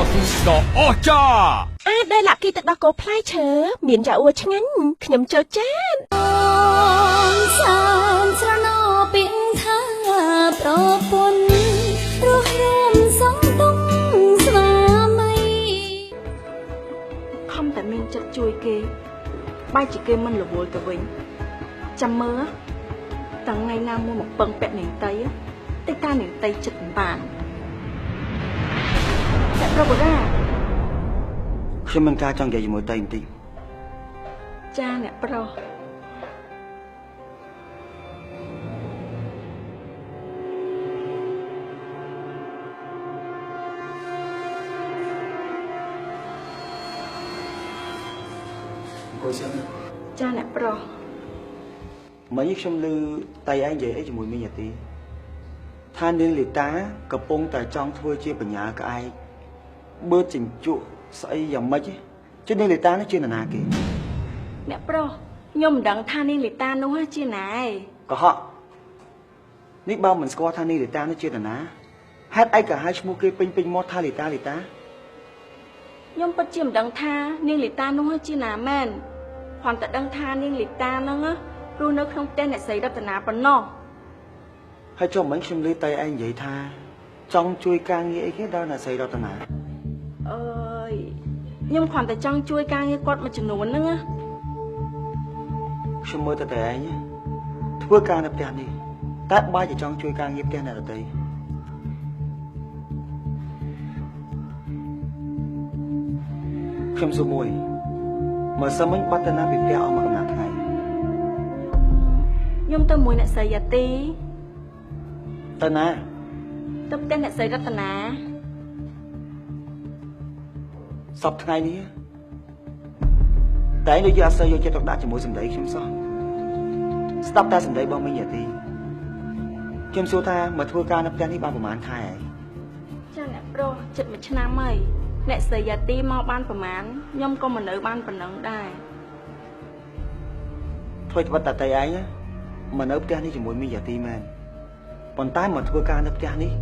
តស៊ូដ៏អស្ចារ្យអាចដែលលាក់គីទឹកដោះគោផ្លែឈើមានចាអ៊ូឆ្ងាញ់ខ្ញុំចូលចានសានស្រណោពីថាប្រពន្ធរស់រាមសងទុំស្វាមីខំតែមានចិត្តជួយគេបែរជាគេមិនរវល់ទៅវិញចាំមើលតាំងថ្ងៃណាមួយមកពឹងពាក់នាងតីតែតានាងតីចិត្តមិនបានតែប្រពរាខ្ញុំមិនការចង់និយាយជាមួយតៃបន្តិចចាអ្នកប្រុសចាអ្នកប្រុសមិញខ្ញុំឮតៃឯងនិយាយអីជាមួយមីងយ៉ាទីថានាងលីតាកំពុងតែចង់ធ្វើជាបញ្ញាក្អែកបឺតចិញ្ចក់ស្អីយ៉ាងម៉េចជានាងលីតានេះជានរណាគេអ្នកប្រុសខ្ញុំមិនដឹងថានាងលីតានោះជាណាឯងកុហកនេះបើមិនស្គាល់ថានាងលីតានោះជានរណាហេតុអីក៏ហៅឈ្មោះគេពេញមាត់ថាលីតាខ្ញុំពិតជាមិនដឹងថានាងលីតានោះជាណាមែនគ្រាន់តែដឹងថានាងលីតាហ្នឹងរស់នៅក្នុងផ្ទះអ្នកស្រីរតនាប៉ុណ្ណោះហើយចុះមិញខ្ញុំឮតៃឯងនិយាយថាចង់ជួយការងារអីគេដល់អ្នកស្រីរតនាអើយខ្ញុំគ្រាន់តែចង់ជួយការងារគាត់មួយចំនួនហ្នឹងខ្ញុំមើលទៅតែឯងធ្វើការនៅផ្ទះនេះតែបើជាចង់ជួយការងារផ្ទះអ្នកដទៃខ្ញុំសួរមួយមើលសិនមិញបាត់ទៅណាពីផ្ទះអស់មួយកំណាត់ថ្ងៃខ្ញុំទៅមួយអ្នកស្រីយ៉ាទីទៅណាទៅផ្ទះអ្នកស្រីរតនាសពថ្ងៃនេះតែដូចជាអត់សូវយកចិត្តទុកដាក់ជាមួយសម្ដីខ្ញុំសោះស្ដាប់តែសម្ដីរបស់មីងយ៉ាទីខ្ញុំសួរថាមកធ្វើការនៅផ្ទះនេះបានប្រហែលខែហើយចាអ្នកប្រុសជិត1ឆ្នាំហើយអ្នកស្រីយ៉ាទីមកបានប្រហែលខ្ញុំក៏មិននៅបានប៉ុណ្ណឹងដែរធ្វើត្បិតតែតៃឯងមកនៅផ្ទះនេះជាមួយមីងយ៉ាទីមែនប៉ុន្តែមកធ្វើការនៅផ្ទះនេះ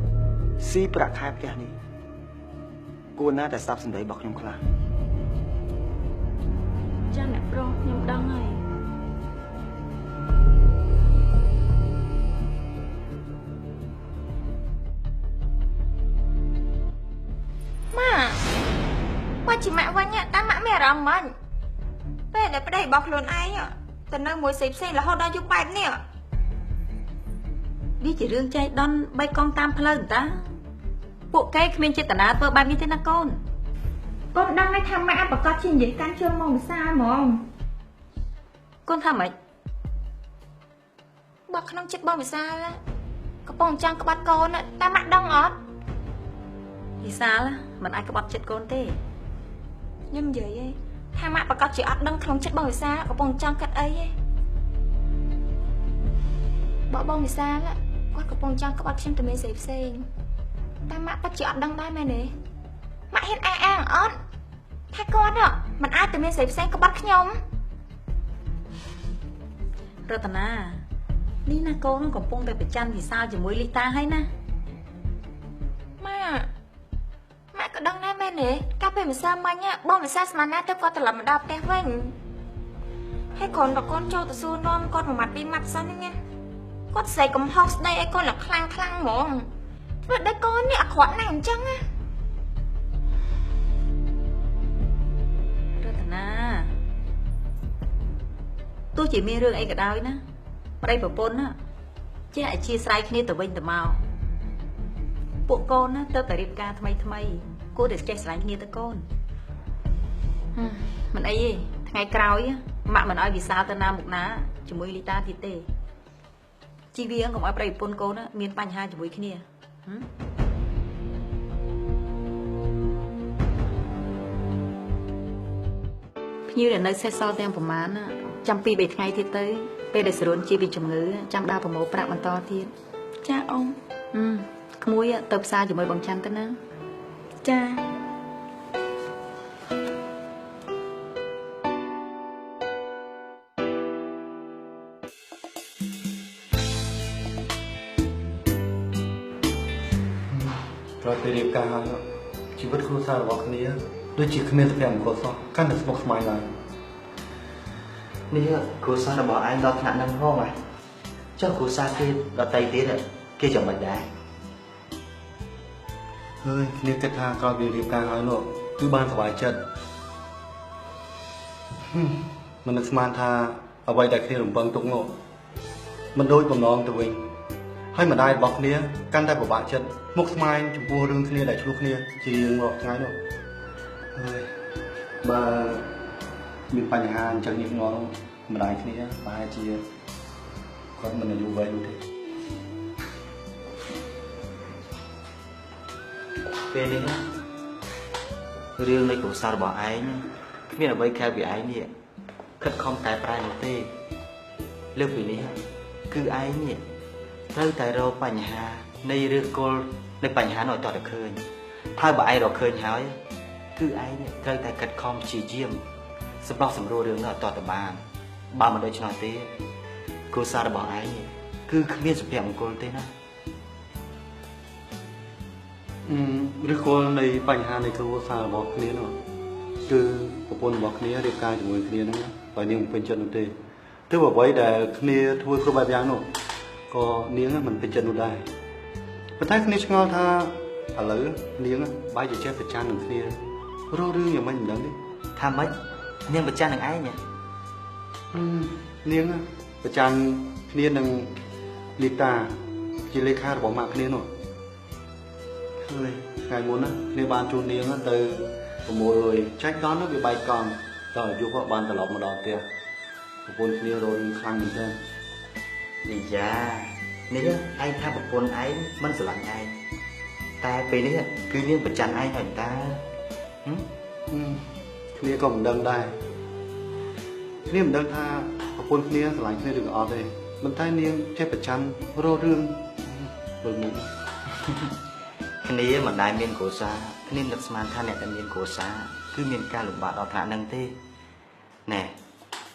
ស៊ីប្រាក់ខែផ្ទះនេះគួរណាតែស្ដាប់សម្ដីរបស់ខ្ញុំខ្លះចាអ្នកប្រុសខ្ញុំដឹងហើយម៉ាជាម៉ាក់វិញតែម៉ាក់មានអារម្មណ៍មិនពេលដែលប្តីរបស់ខ្លួនឯងទៅនៅមួយផ្សេងរហូតដល់យូរបែបនេះវាជារឿងចៃដន្យបីកងតាមផ្លូវតាពួកគេគ្មានចេតនាធ្វើបែបនេះទេណាកូនកូនដឹងថាម៉ាក់ប្រកាសជានិយាយកាន់ជើងមកភាសាហ្មងកូនថាម៉េចបើក្នុងចិត្តបងវិសាលកំពុងចង់ក្បត់កូនតែម៉ាក់ដឹងអត់វិសាលមិនអាចក្បត់ចិត្តកូនទេខ្ញុំនិយាយឯងថាម៉ាក់ប្រកាសជាអត់ដឹងក្នុងចិត្តបងវិសាលកំពុងចង់គិតអីឯងបងវិសាលគាត់កំពុងចង់ក្បត់ខ្ញុំទៅមានស្រីផ្សេងតែម៉ាក់ពិតជាអត់ដឹងដែរមែនទេម៉ាក់ហ៊ានអះអាងអត់ថាគាត់មិនអាចទៅមានស្រីផ្សេងក្បត់ខ្ញុំរតនានេះណាកូនកំពុងតែប្រច័ណ្ឌវិសាលជាមួយលីតាហើយណាម៉ាក់ក៏ដឹងដែរមែនទេកាលពេលវិសាលមិញបងវិសាលស្មានណាទៅគាត់ត្រឡប់មកដល់ផ្ទះវិញហើយគ្រាន់តែកូនចូលទៅសួរនាំគាត់មួយម៉ាត់ពីរម៉ាត់សិនហ្នឹងគាត់ស្អីកំហុសស្ដីឲ្យកូនខ្លាំងហ្មងធ្វើឲ្យកូននេះអាក្រក់ណាស់អញ្ចឹងណារតនាទោះជាមានរឿងអីក៏ដោយណាប្តីប្រពន្ធណាចេះអធិស្ឋានគ្នាទៅវិញទៅមកពួកកូនណាទៅតែរៀបការថ្មីគួរតែចេះស្រឡាញ់គ្នាទៅកូនមិនអីទេថ្ងៃក្រោយម៉ាក់មិនឲ្យវិសាលទៅណាមុខណាជាមួយលីតាទៀតទេជីវាកុំឲ្យប្តីប្រពន្ធកូនមានបញ្ហាជាមួយគ្នាភ្ញៀវដែលនៅសេសសល់ទាំងប្រមាណចាំ2 3ថ្ងៃទៀតទៅពេលដែលសរុនជាពីជំងឺចាំដើរប្រមូលប្រាក់បន្តទៀតចាអ៊ំក្មួយទៅផ្សារជាមួយបងច័ន្ទទៅណាចាត្រូវទៅរៀបការហើយ ជីវិតគ្រួសាររបស់គ្នាដូចជាគ្មានសុភមង្គលសោះកាន់តែស្មុគស្មាញឡើង នេះគ្រួសាររបស់ឯងដល់ថ្នាក់ហ្នឹងហងហ៎ចុះគ្រួសារគេដតីទៀតគេចាំមិនដែរ ហើយគ្នាគិតថាក្រោយពីរៀបការហើយនោះគឺបានសប្បាយចិត្តមិននឹកស្មានថាអ្វីដែលគ្នារំពឹងទុកនោះមិនដូចបំណងទៅវិញហើយម្ដាយរបស់គ្នាកាន់តែពិបាកចិត្តមុខស្មាញចំពោះរឿងគ្នាដែលឆ្លោះគ្នាជារៀងរាល់ថ្ងៃនោះហើយបើមានបញ្ហាអញ្ចឹងញឹកញាប់ម្ដាយគ្នាប្រហែលជាគាត់មិនអាយុវែងនោះទេ ពេលនេះរឿងនៃគ្រួសាររបស់ឯងគ្មានអ្វីក្រៅពីឯងនេះខិតខំតែប្រែនោះទេលើកពីនេះគឺឯងនេះត្រូវតែរកបញ្ហានៃឬគល់នៃបញ្ហានោះឲ្យតតែឃើញហើយបើឯងរកឃើញហើយគឺឯងត្រូវតែខិតខំព្យាយាមសម្ដោះសម្រួលរឿងនោះឲ្យតតែបានបើមិនដូច្នោះទេគ្រួសាររបស់ឯងគឺគ្មានសុភមង្គលទេណា ឬគល់នៃបញ្ហានៃគ្រួសាររបស់គ្នានោះគឺប្រពន្ធរបស់គ្នារៀបការជាមួយគ្នាហ្នឹងបើនាងមិនពេញចិត្តនោះទេទើបអ្វីដែលគ្នាធ្វើគ្រប់បែបយ៉ាងនោះក៏នាងមិនពេញចិត្តនោះដែរប៉ុន្តែគ្នាឆ្ងល់ថាឥឡូវនាងបែរជាចេះប្រច័ណ្ឌនឹងគ្នារករឿងយ៉ាងម៉េចមិនដឹងទេ ថាម៉េចនាងប្រច័ណ្ឌនឹងឯង នាងប្រច័ណ្ឌគ្នានឹងលីតាជាលេខារបស់ម៉ាក់គ្នានោះហើយថ្ងៃមុនណាគ្នាបានជួននាងទៅប្រមូលលុយចែកកង់នោះវាបែកកង់ដល់យប់បានត្រឡប់មកដល់ផ្ទះប្រពន្ធគ្នារយខ្លាំងមែនទែន នេះយ៉ានេះឯងថាប្រពន្ធឯងមិនស្រឡាញ់ឯងតែពេលនេះគឺនាងប្រច័ណ្ឌឯងហើយតា គ្នាក៏មិនដឹងដែរគ្នាមិនដឹងថាប្រពន្ធគ្នាស្រឡាញ់គ្នាឬក៏អត់ទេប៉ុន្តែនាងចេះប្រច័ណ្ឌរករឿងពលមុខ គ្នាមិនដែលមានគ្រួសារគ្នានឹកស្មានថាអ្នកដែលមានគ្រួសារគឺមានការលំបាកដល់ថ្នាក់ហ្នឹងទេណែ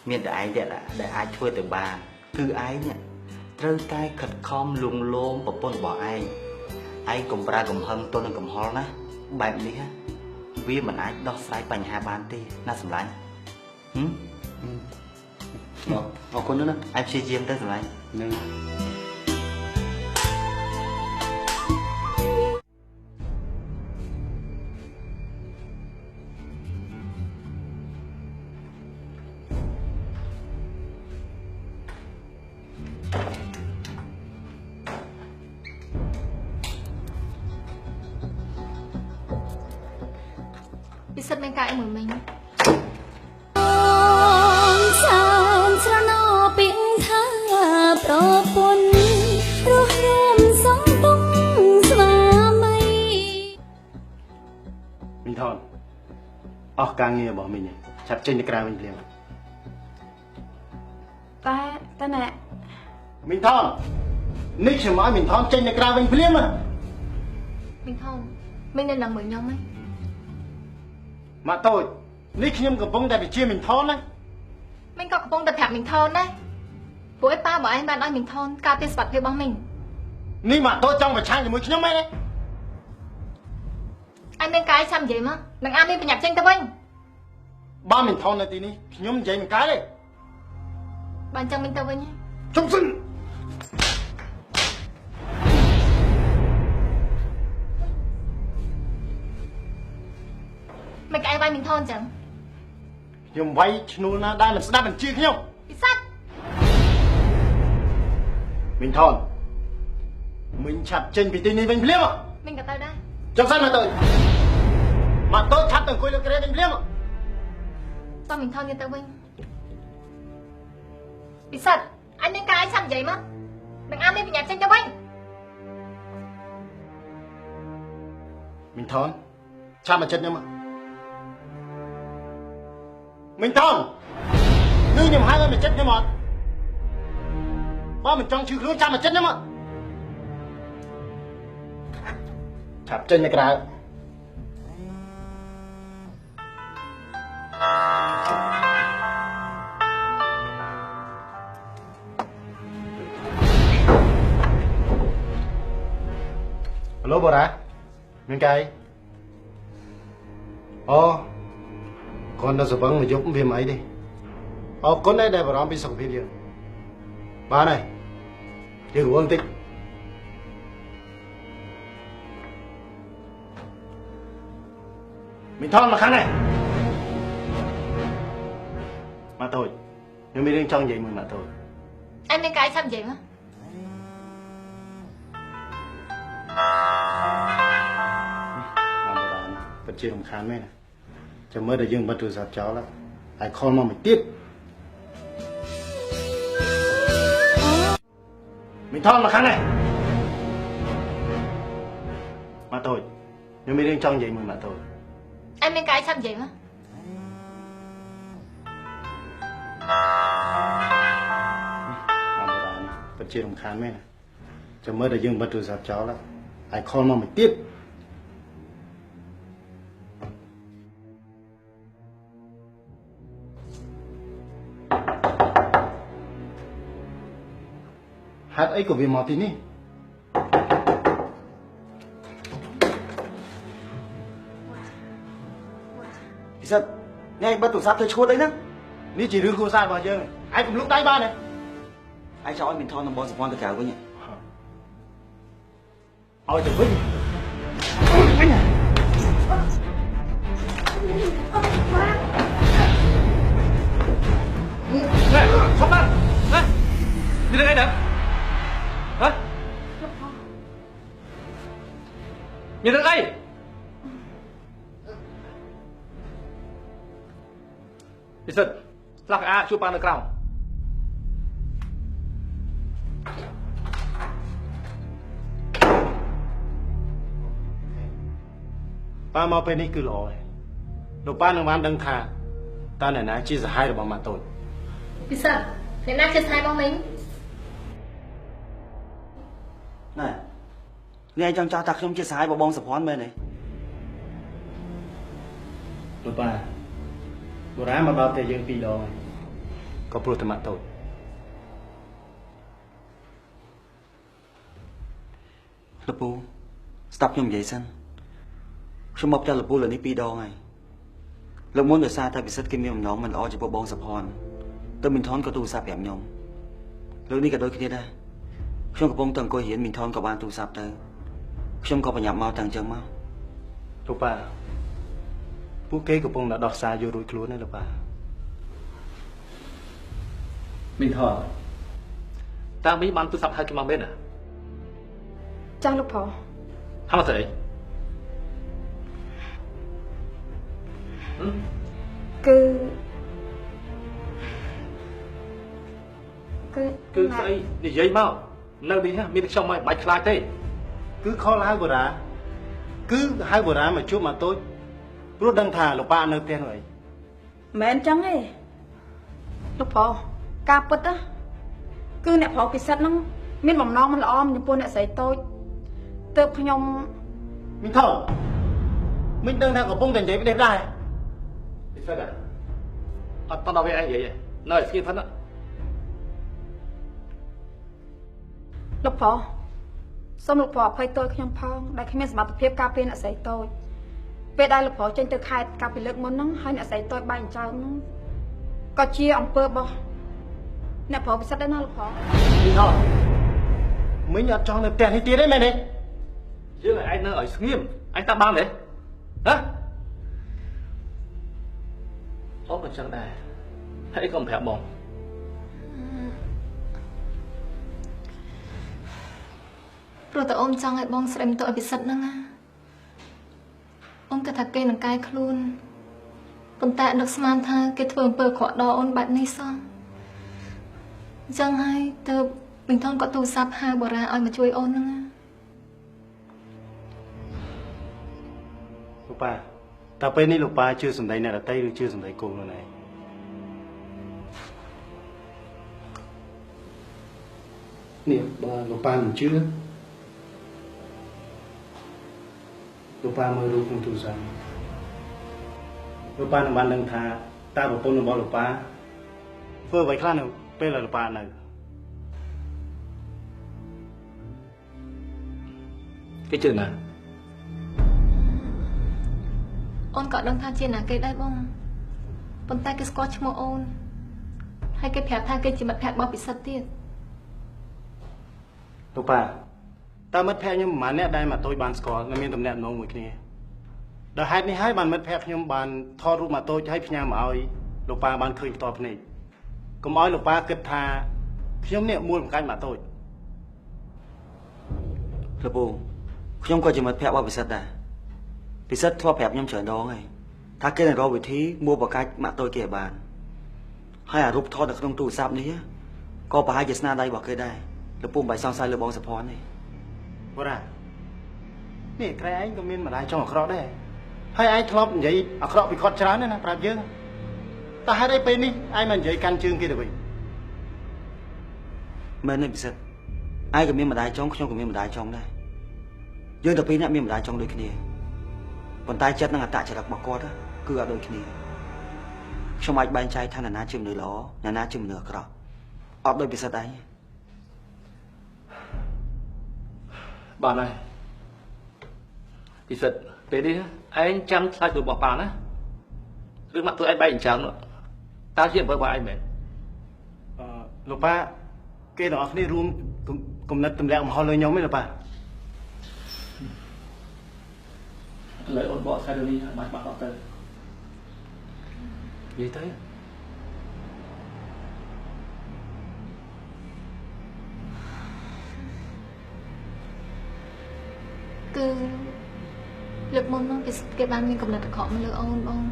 មានតែឯងទេដែលអាចធ្វើទៅបានគឺឯងត្រូវតែខិតខំលួងលោមប្រពន្ធរបស់ឯងកុំប្រើកំហឹងទល់នឹងកំហល់ណាបែបនេះវាមិនអាចដោះស្រាយបញ្ហាបានទេណាសម្លាញ់អរគុណណាស់ ឯងព្យាយាមទៅសម្លាញ់ នឹង ពិសិដ្ឋមានការអីមួយមិញ សានស្រណោពីថាប្រពន្ធរស់រាមសងទុំស្វាមី មីងថនអស់ការងាររបស់មីងឆាប់ចេញទៅក្រៅវិញភ្លាម តែណែ មីងថននេះខ្ញុំឲ្យមីងថនចេញទៅក្រៅវិញភ្លាម មីងថនមីងនៅនឹងមើលខ្ញុំហ៎ ម៉ាក់តូចនេះខ្ញុំកំពុងតែវិជាមីងថនណា មីងក៏កំពុងតែប្រាប់មីងថនដែរព្រោះឯប៉ារបស់ឯងបានឲ្យមីងថនការពារសុខភាពរបស់មីង នេះម៉ាក់តូចចង់ប្រឆាំងជាមួយខ្ញុំមែនទេ ឯងមានការចាំនិយាយមកនឹងអាមានបញ្ញាប់ចេញទៅវិញ បើមីងថននៅទីនេះខ្ញុំនិយាយមិនកើតទេ បើអញ្ចឹងមីងទៅវិញ ជុំសិន មិនឯងវាយមីងថនអញ្ចឹង ខ្ញុំវាយឈ្នួលណាដែលមិនស្ដាប់បញ្ជាខ្ញុំ ពិសាត់ មីងថនមីងឆាប់ចេញពីទីនេះវិញភ្លាម មីងក៏ទៅដែរ ចុះសិនម៉ាក់តូចម៉ាក់តូចឆាប់ទៅអង្គុយលើក្រែវិញភ្លាម តោះមីងថនទៅវិញពិសាត់អញមានការចាំនិយាយមកនឹងអាមានបញ្ញាប់ចេញទៅវិញ មីងថនឆាប់មកចិត្តខ្ញុំមីងថនគឺខ្ញុំហៅឲ្យមកចិត្តខ្ញុំអត់បើមិនចង់ឈឺខ្លួនឆាប់មកចិត្តខ្ញុំឆាប់ចេញទៅក្រៅ Hello បងរ៉ាមានកាយ còn là vắng mà giúp viêm ấy đi con đây đây vào bị sọc viêm chưa ba này chưa uống tích mình thon mà kháng này mà thôi nhưng mình đang trong vậy mình mà thôi em nên cái xăm gì mà vẫn chưa đồng khán mấy này cho mới được dương bật từ giặt cháu là ai con mà mình tiếp mình thon mà kháng này mà thôi nhưng mình đang trong vậy mình mà thôi em nên cái xăm gì mà vẫn chưa đồng khán mấy này cho mới được dương bật từ giặt cháu là ai con mà mình tiếp hát ấy của viên màu tí ní Sao nghe anh bắt tủ sáp thấy chua đấy nữa ní chỉ rương khô san vào chưa ai cũng lúc tay ba này anh cho anh mình thon làm bò sập con tất cả với nhỉ ôi trời vinh Nè, không ăn. Nè, đi đến đây nè. Hả? Nhìn đến đây. Đi sân, lạc á chụp ăn được không? ba mau bênนี้คือหล่อลูกป้าหนึ่งวันดังทาตาไหนนะชีจะให้เราบอกมาตัว พี่สัตว์ในหน้าจะใช้บ้างไหม này nghe trong cho ta không chia sẻ vào bông sập hòn bên này ลูกป้าโบราณมาบอกแต่ยังปีดองก็ปลุกธรรมะตัว Lập Phu stop nhom vậy xanhខ្ញុំមកចាស់លពូលើនេះ2 ដងហើយលោកមុនដោយសារតែពិសិដ្ឋគេមានបំណងមិនល្អចំពោះបងសុផាន់ទៅមីនថនក៏ទូរស័ព្ទប្រាប់ខ្ញុំលើនេះក៏ដូចគ្នាដែរខ្ញុំកំពុងតែអង្គុយរៀនមីនថនក៏បានទូរស័ព្ទទៅខ្ញុំក៏បញ្ញាប់មកតាំងចឹងមក លោកប៉ាពួកគេកំពុងតែដោះសារយករួចខ្លួនហើយលោកប៉ាមីនថនតាំងមីបានទូរស័ព្ទហៅគេមកមែនណា ចាស់លោកផោ ហៅមកស្អី គឺស្អីនិយាយមកនៅនេះមានខ្ញុំមិនបាច់ខ្លាចទេ គឺខលហៅបូរ៉ាគឺហៅបូរ៉ាមកជួបមកតូចព្រោះដឹងថាលោកប៉ានៅផ្ទះនោះអី មិនមែនចឹងទេលោកផោការពិតណាគឺអ្នកប្រុសពិសិដ្ឋហ្នឹងមានបំណងមិនល្អចំពោះអ្នកស្រីតូចទើបខ្ញុំ មីងថនមីងដឹងថាកំពុងតែនិយាយពីនេះដែរ ពិសិដ្ឋអត់តដល់វាអីនិយាយនៅស្គីផិន លោកប្រុសសូមលោកប្រុសអភ័យទោសខ្ញុំផងដែលគ្មានសមត្ថភាពការពារអ្នកស្រីតូចពេលដែលលោកប្រុសចេញទៅខេត្តកាលពីលើកមុនហ្នឹងហើយអ្នកស្រីតូចបែកចោលហ្នឹងក៏ជាអំពើរបស់អ្នកប្រុសពិសិដ្ឋដែរណាលោកប្រុស មីងថនមីងអត់ចង់នៅផ្ទះនេះទៀតទេមែនទេ យើងឲ្យឯងនៅឲ្យស្ងៀមឯងតាមបានទេហ៎អូនក៏ចឹងដែរហើយក៏មិនប្រាប់បង ព្រោះតែអូនចង់ឲ្យបងស្រីមទៅឲ្យពិសិដ្ឋហ្នឹងណាអូនគិតថាគេនឹងកាយខ្លួនប៉ុន្តែនឹកស្មានថាគេធ្វើអំពើអាក្រក់ដល់អូនបែបនេះសោះអញ្ចឹងហើយទៅមីងថនក៏ទូរស័ព្ទហៅបូរ៉ាឲ្យមកជួយអូនហ្នឹងណា លោកប៉ាតែពេលនេះលោកប៉ាជឿសម្ដីអ្នកដតីឬជឿសម្ដីគោខ្លួនឯងនេះបើលោកប៉ាមិនជឿលោកប៉ាមើលរូបក្នុងទូរស័ព្ទលោកប៉ានឹងបានដឹងថាតើប្រពន្ធរបស់លោកប៉ាធ្វើអ្វីខ្លះនៅពេលដែលលោកប៉ានៅ គេជឿណា អូនក៏ដឹងថាជាណាគេដែរបងប៉ុន្តែគេស្គាល់ឈ្មោះអូនហើយគេប្រាប់ថាគេជាមិត្តភក្តិរបស់ពិសិដ្ឋទៀត លោកប៉ាតើមិត្តភក្តិខ្ញុំប្រហែលអ្នកដែលមកតូចបានស្គាល់និងមានទំនាក់ទំនងមួយគ្នាដោយហេតុនេះហើយបានមិត្តភក្តិខ្ញុំបានថតរូបមកតូចឲ្យផ្ញើមកឲ្យលោកប៉ាបានឃើញផ្ទាល់ភ្នែកកុំឲ្យលោកប៉ាគិតថាខ្ញុំនេះមួលបង្កាច់មកតូច លោកពូខ្ញុំក៏ជាមិត្តភក្តិរបស់ពិសិដ្ឋដែរពិសិដ្ឋធ្លាប់ប្រាប់ខ្ញុំច្រើនដងហើយថាគេនឹងរកវិធីមួលបង្កាច់មកតូចគេឲ្យបានហើយអារូបថតនៅក្នុងទូរស័ព្ទនេះក៏ប្រហែលជាស្នាដៃរបស់គេដែរលោកពូមិនបាច់សង្ស័យលើបងសុភ័ណ្ឌទេ បុរានេះក្រែឯងក៏មានម្ដាយចង់អាក្រក់ដែរហើយឯងធ្លាប់និយាយអាក្រក់ពីគាត់ច្រើនណាស់ប្រាប់យើងតើហេតុអីពេលនេះឯងមិននិយាយកាន់ជើងគេទៅវិញ មែនទេពិសិដ្ឋឯងក៏មានម្ដាយចង់ខ្ញុំក៏មានម្ដាយចង់ដែរយើងតែពីរនាក់មានម្ដាយចង់ដូចគ្នាប៉ុន្តែចិត្តនិងអត្តចរិតរបស់គាត់គឺអត់ដូចគ្នាខ្ញុំអាចបែងចែកថាអ្នកណាជាមនុស្សល្អអ្នកណាជាមនុស្សអាក្រក់អត់ដូចពិសិដ្ឋឯង បានហើយពិសិដ្ឋពេលនេះឯងចាំឆ្លើយទៅរបស់ប៉ាណារឿងមកទៅឯងបែកអញ្ចឹងតើជាអំពើរបស់ឯងមែនលោកប៉ាគេទាំងអស់គ្នារួមគំនិតទម្លាក់មហោលលើខ្ញុំទេលោកប៉ាឥឡូវអូនបកស្រាយរឿងនេះឲ្យបានច្បាស់ទៅនិយាយទៅ គឺលើកមុននោះគេបានមានកំណត់អាក្រក់មកលើអូនបង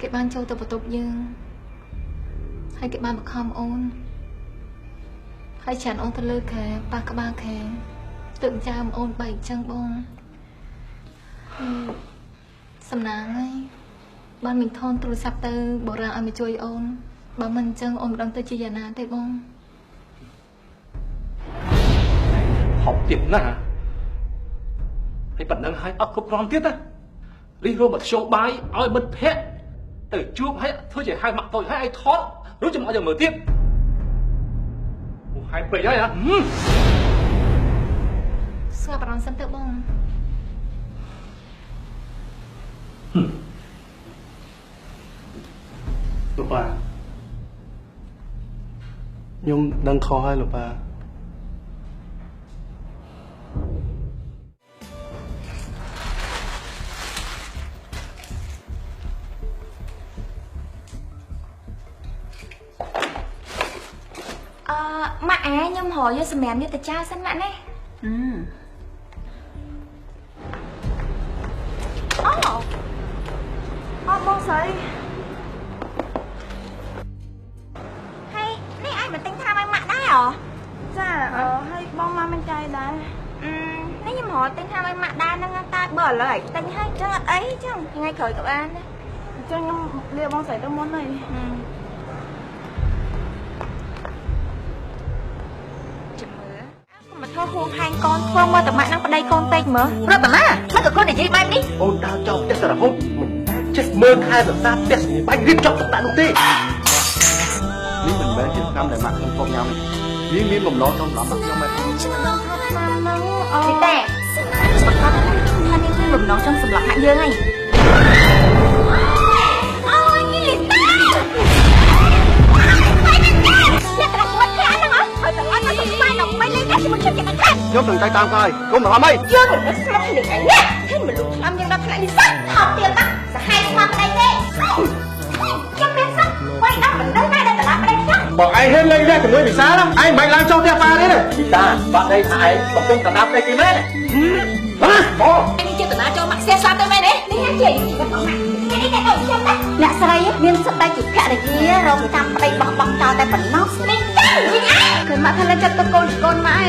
គេបានចូលទៅបន្ទប់យើងហើយគេបានបង្ខំអូនហើយចាន់អូនទៅលើខែប៉ះក្បាលខែទើបចាំអូនបែកអញ្ចឹងបងសំណាងហើយបានមីងថនទូរស័ព្ទទៅបុរាណឲ្យមកជួយអូនបើមិនអញ្ចឹងអូនមិនដឹងទៅជាយ៉ាងណាទេបង ហប់ទៀតណាស់ហើយប៉ុណ្ណឹងហើយអត់គ្រប់គ្រាន់ទៀតណារីរួមមកចូលបាយឲ្យមិត្តភក្តិទៅជួបហើយធ្វើជាហៅមកតូចហើយឲ្យថតរួចចាំឲ្យមើលទៀតអូហើយពេកហើយហ៎ស្ងាត់បារម្ភសិនទៅបង លោកប៉ាខ្ញុំដឹងខុសហើយលោកប៉ា ម៉ាក់ខ្ញុំរកយកសម្រាប់នេះទៅចាសិនម៉ាក់នេះអូបងស្រីហើយនេះឯងមិនទិញថាឲ្យម៉ាក់ដែរហ៎ចាហើយបងមកមិនចាយដែរនេះខ្ញុំរកទិញថាឲ្យម៉ាក់ដែរហ្នឹងតែបើឥឡូវឯងទិញឲ្យចឹងអត់អីចឹងថ្ងៃក្រោយក៏បានដែរអញ្ចឹងខ្ញុំលាបងស្រីទៅមុនហើយ មកធ្វើហួងហែងកូនធ្វើមើលតម៉ាក់នឹងប្តីកូនពេកមើលរត់តាម៉ាមិនក៏កូននិយាយបែបនេះអូនដើរចោលផ្ទះសារហូតមិនចេះមើលខែសរសើរផ្ទះស្នេះបាច់រៀបចំទុកដាក់នោះទេនេះមិនមែនជាកម្មដែលម៉ាក់ខ្ញុំផងញ៉ាំវាមានបំណងក្នុងសម្រាប់ខ្ញុំមកខ្ញុំថានឹងអូតែបើគាត់ថានេះមានបំណងចង់សម្រាប់ម៉ាក់យើងហើយអូយនេះលីតាអ្នកត្រង់មកខាងហ្នឹងហ៎ហើយតើអត់ទៅស្មានដល់មិនលេងតែជាមួយចិត្តចិត្តខាងខ្ញុំនឹងទៅតាមក្រោយគុំទៅអីយើងមិនស្លាប់នេះឯងនេះឃើញមនុស្សឆ្លាមយើងដល់ថ្នាក់នេះសោះថតទៀតណាសាហាយស្មាត់ប្តីទេខ្ញុំមានសោះវិញដល់មិនដឹងដែរដល់ប្តីខ្ញុំបើឯងហ៊ានលេងដែរជាមួយវិសាលឯងមិនឡើងចូលផ្ទះប៉ាទេវិសាបាក់ដីថាឯងកំពុងតដាប់តែគេមែនបាទអូឯងចេតនាចូលមកខ្សែសាទៅមែនទេនេះជាគាត់មកនេះតែដូចខ្ញុំណាអ្នកស្រីមានសិទ្ធិតែជាភរិយារកតាមប្តីបោះបង់ចោលតែប៉ុណ្ណោះនេះចាវិញឯងគឺមកថាចិត្តទៅកូនម៉ែ